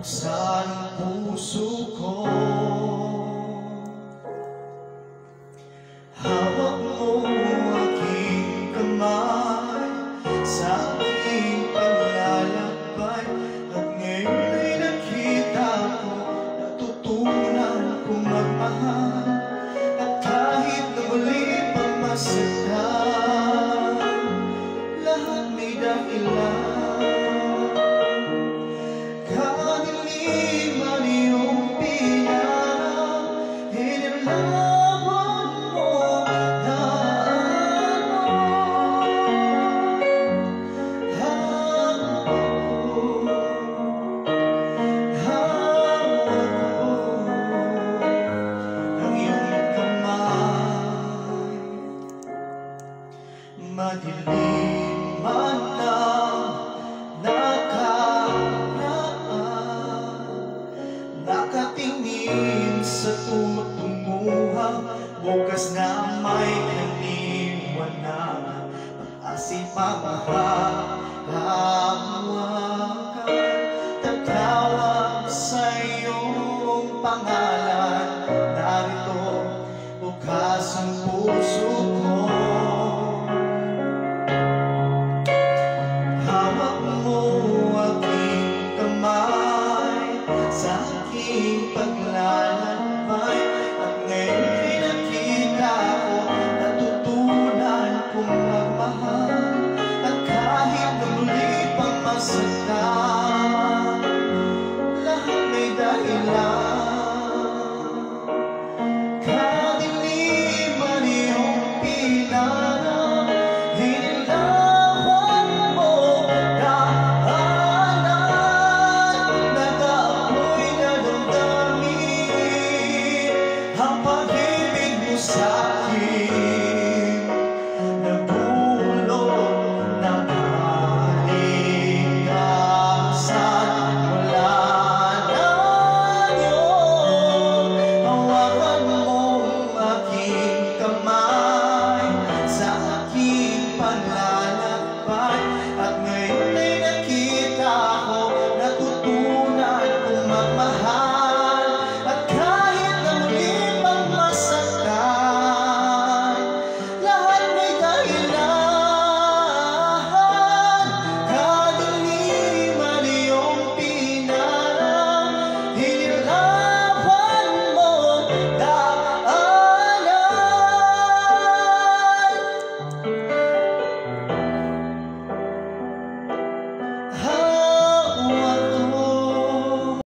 buksan ang puso ko. Hawak mo aking kamay sa aking paglalakbay, at ngayon ay nakita ko, natutunan kong magmahal, at kahit na muli pang masaktan, lahat may dahilan. Kadiliman iyong pinaraw, inilawan mo daan mo. Hawak ko ang iyong kamay. Madilim man ang nakatingin sa tutumuhang bukas na may kaliwanag, pag-asing pamahahawakan, tatawag sa iyong pangalan. Narito bukas ang puso